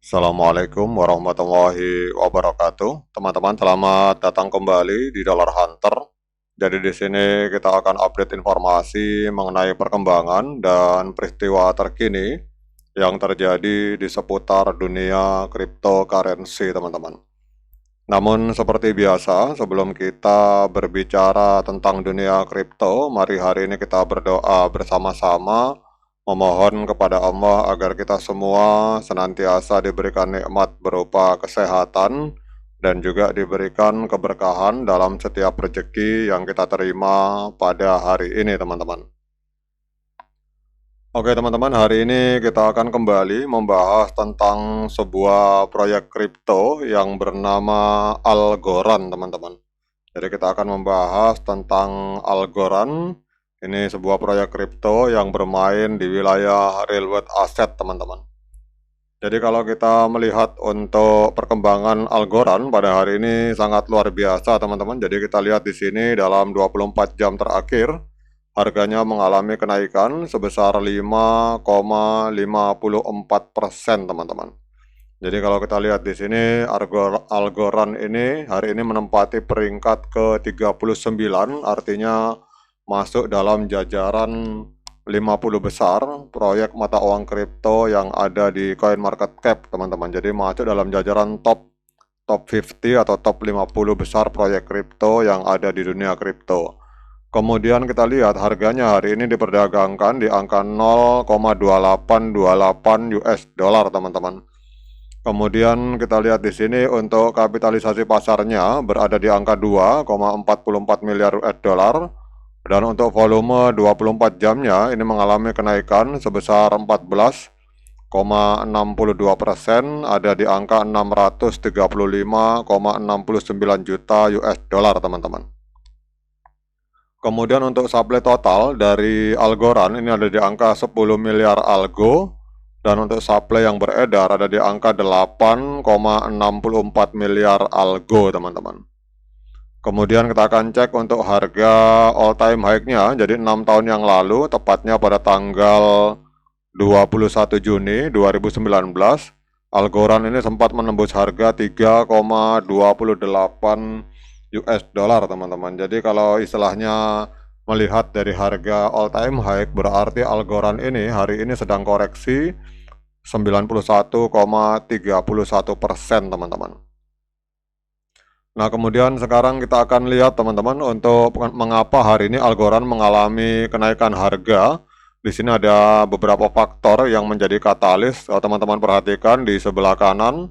Assalamualaikum warahmatullahi wabarakatuh. Teman-teman, selamat datang kembali di Dollar Hunter. Jadi di sini kita akan update informasi mengenai perkembangan dan peristiwa terkini yang terjadi di seputar dunia cryptocurrency, teman-teman. Namun seperti biasa, sebelum kita berbicara tentang dunia kripto, mari hari ini kita berdoa bersama-sama memohon kepada Allah agar kita semua senantiasa diberikan nikmat berupa kesehatan dan juga diberikan keberkahan dalam setiap rezeki yang kita terima pada hari ini, teman-teman. Oke teman-teman, hari ini kita akan kembali membahas tentang sebuah proyek kripto yang bernama Algorand, teman-teman. Jadi kita akan membahas tentang Algorand. Ini sebuah proyek kripto yang bermain di wilayah real world asset, teman-teman. Jadi kalau kita melihat untuk perkembangan Algorand pada hari ini sangat luar biasa, teman-teman. Jadi kita lihat di sini dalam 24 jam terakhir harganya mengalami kenaikan sebesar 5,54%, teman-teman. Jadi kalau kita lihat di sini Algorand ini hari ini menempati peringkat ke-39, artinya masuk dalam jajaran 50 besar proyek mata uang kripto yang ada di CoinMarketCap, teman-teman. Jadi masuk dalam jajaran top 50 atau top 50 besar proyek kripto yang ada di dunia kripto. Kemudian kita lihat harganya hari ini diperdagangkan di angka 0,2828 US dollar, teman-teman. Kemudian kita lihat di sini untuk kapitalisasi pasarnya berada di angka 2,44 miliar US dollar dan untuk volume 24 jamnya ini mengalami kenaikan sebesar 14,62%, ada di angka 635,69 juta US dollar, teman-teman. Kemudian untuk supply total dari Algorand ini ada di angka 10 miliar algo, dan untuk supply yang beredar ada di angka 8,64 miliar algo, teman-teman. Kemudian kita akan cek untuk harga all time high-nya, jadi 6 tahun yang lalu, tepatnya pada tanggal 21 Juni 2019, Algorand ini sempat menembus harga 3,28 US dollar, teman-teman. Jadi kalau istilahnya melihat dari harga all time high, berarti Algorand ini hari ini sedang koreksi 91,31%, teman-teman. Nah, kemudian sekarang kita akan lihat, teman-teman, untuk mengapa hari ini Algorand mengalami kenaikan harga. Di sini ada beberapa faktor yang menjadi katalis. Kalau teman-teman perhatikan di sebelah kanan,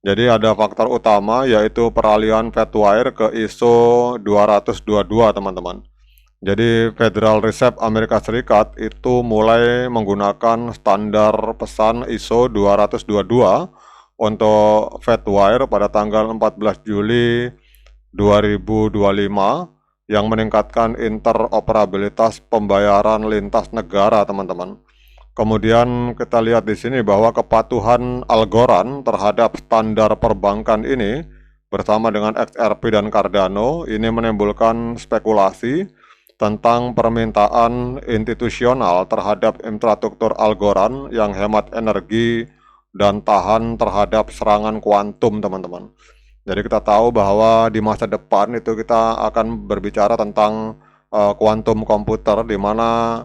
jadi ada faktor utama yaitu peralihan Fedwire ke ISO 222, teman-teman. Jadi Federal Reserve Amerika Serikat itu mulai menggunakan standar pesan ISO 222 untuk Fedwire pada tanggal 14 Juli 2025 yang meningkatkan interoperabilitas pembayaran lintas negara, teman-teman. Kemudian kita lihat di sini bahwa kepatuhan Algorand terhadap standar perbankan ini bersama dengan XRP dan Cardano ini menimbulkan spekulasi tentang permintaan institusional terhadap infrastruktur Algorand yang hemat energi dan tahan terhadap serangan kuantum, teman-teman. Jadi kita tahu bahwa di masa depan itu kita akan berbicara tentang kuantum komputer, di mana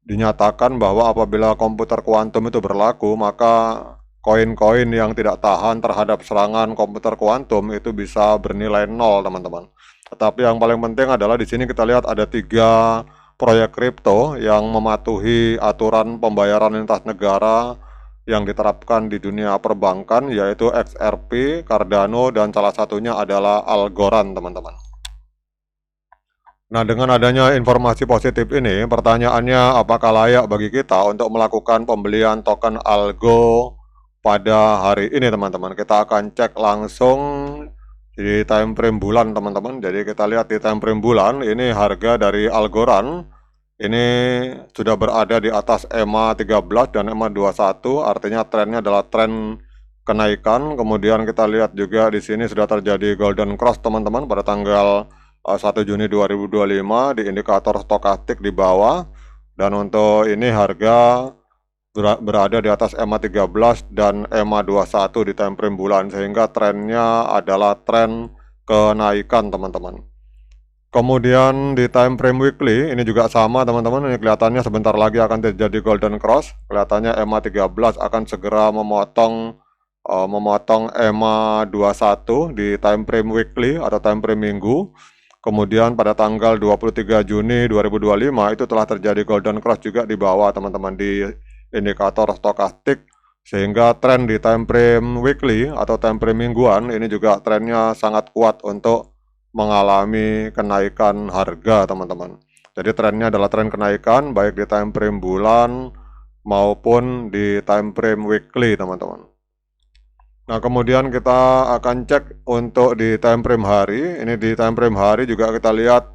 dinyatakan bahwa apabila komputer kuantum itu berlaku, maka koin-koin yang tidak tahan terhadap serangan komputer kuantum itu bisa bernilai nol, teman-teman. Tetapi yang paling penting adalah di sini kita lihat ada 3 proyek kripto yang mematuhi aturan pembayaran lintas negara yang diterapkan di dunia perbankan, yaitu XRP, Cardano, dan salah satunya adalah Algorand, teman-teman. Nah, dengan adanya informasi positif ini, pertanyaannya apakah layak bagi kita untuk melakukan pembelian token Algo pada hari ini, teman-teman. Kita akan cek langsung di time frame bulan, teman-teman. Jadi kita lihat di time frame bulan, ini harga dari Algorand ini sudah berada di atas EMA 13 dan EMA 21, artinya trennya adalah tren kenaikan. Kemudian kita lihat juga di sini sudah terjadi golden cross, teman-teman, pada tanggal 1 Juni 2025 di indikator stokastik di bawah, dan untuk ini harga berada di atas EMA 13 dan EMA 21 di time frame bulan, sehingga trennya adalah tren kenaikan teman-teman. Kemudian di time frame weekly ini juga sama teman-teman, ini kelihatannya sebentar lagi akan terjadi golden cross. Kelihatannya EMA 13 akan segera memotong EMA 21 di time frame weekly atau time frame minggu. Kemudian pada tanggal 23 Juni 2025 itu telah terjadi golden cross juga di bawah teman-teman di indikator stokastik, sehingga tren di time frame weekly atau time frame mingguan ini juga trennya sangat kuat untuk mengalami kenaikan harga teman-teman. Jadi trennya adalah tren kenaikan baik di time frame bulan maupun di time frame weekly teman-teman. Nah, kemudian kita akan cek untuk di time frame hari. Ini di time frame hari juga kita lihat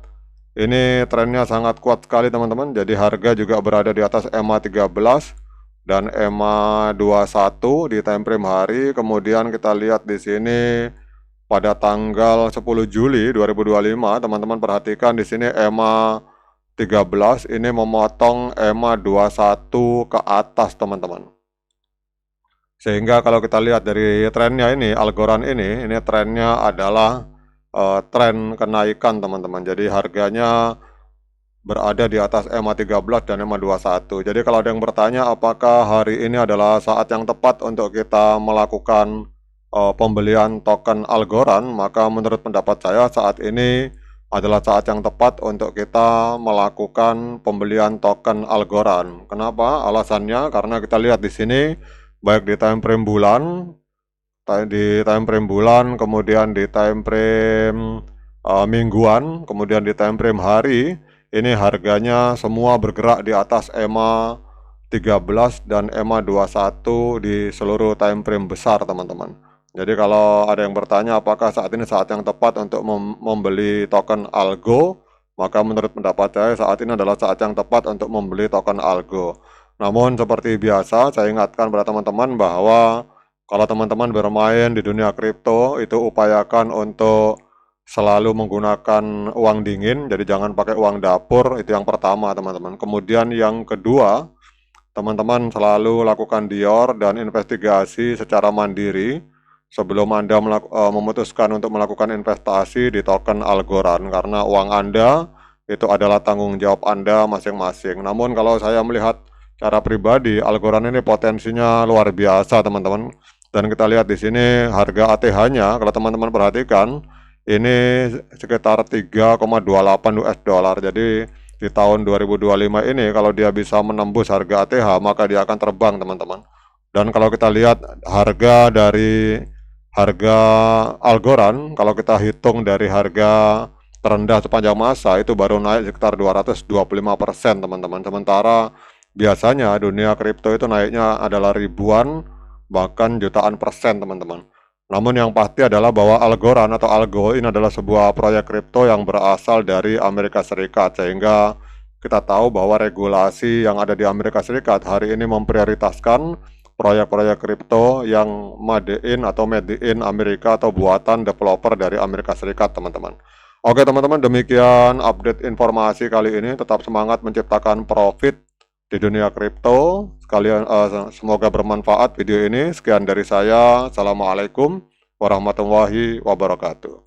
ini trennya sangat kuat sekali teman-teman. Jadi harga juga berada di atas EMA 13 dan EMA 21 di time frame hari. Kemudian kita lihat di sini pada tanggal 10 Juli 2025, teman-teman perhatikan di sini EMA 13 ini memotong EMA 21 ke atas teman-teman. Sehingga kalau kita lihat dari trennya ini, Algorand ini trennya adalah tren kenaikan teman-teman. Jadi harganya berada di atas EMA 13 dan EMA 21. Jadi kalau ada yang bertanya apakah hari ini adalah saat yang tepat untuk kita melakukan pembelian token Algorand, maka menurut pendapat saya saat ini adalah saat yang tepat untuk kita melakukan pembelian token Algorand. Kenapa? Alasannya karena kita lihat di sini baik di time frame bulan, kemudian di time frame mingguan, kemudian di time frame hari, ini harganya semua bergerak di atas EMA 13 dan EMA 21 di seluruh time frame besar teman-teman. Jadi kalau ada yang bertanya apakah saat ini saat yang tepat untuk membeli token Algo, maka menurut pendapat saya saat ini adalah saat yang tepat untuk membeli token Algo. Namun seperti biasa saya ingatkan pada teman-teman bahwa kalau teman-teman bermain di dunia kripto itu upayakan untuk selalu menggunakan uang dingin, jadi jangan pakai uang dapur, itu yang pertama teman-teman. Kemudian yang kedua, teman-teman selalu lakukan dior dan investigasi secara mandiri sebelum Anda memutuskan untuk melakukan investasi di token Algorand, karena uang Anda itu adalah tanggung jawab Anda masing-masing. Namun kalau saya melihat secara pribadi, Algorand ini potensinya luar biasa teman-teman. Dan kita lihat di sini harga ATH-nya, kalau teman-teman perhatikan, ini sekitar 3,28 US dollar. Jadi di tahun 2025 ini kalau dia bisa menembus harga ATH, maka dia akan terbang teman-teman. Dan kalau kita lihat harga Algorand, kalau kita hitung dari harga terendah sepanjang masa itu baru naik sekitar 225% teman-teman. Sementara biasanya dunia kripto itu naiknya adalah ribuan bahkan jutaan persen teman-teman. Namun yang pasti adalah bahwa Algorand atau Algo ini adalah sebuah proyek kripto yang berasal dari Amerika Serikat, sehingga kita tahu bahwa regulasi yang ada di Amerika Serikat hari ini memprioritaskan proyek-proyek kripto yang made in Amerika atau buatan developer dari Amerika Serikat teman-teman. Oke teman-teman, demikian update informasi kali ini. Tetap semangat menciptakan profit di dunia kripto. Sekalian semoga bermanfaat video ini. Sekian dari saya. Assalamualaikum warahmatullahi wabarakatuh.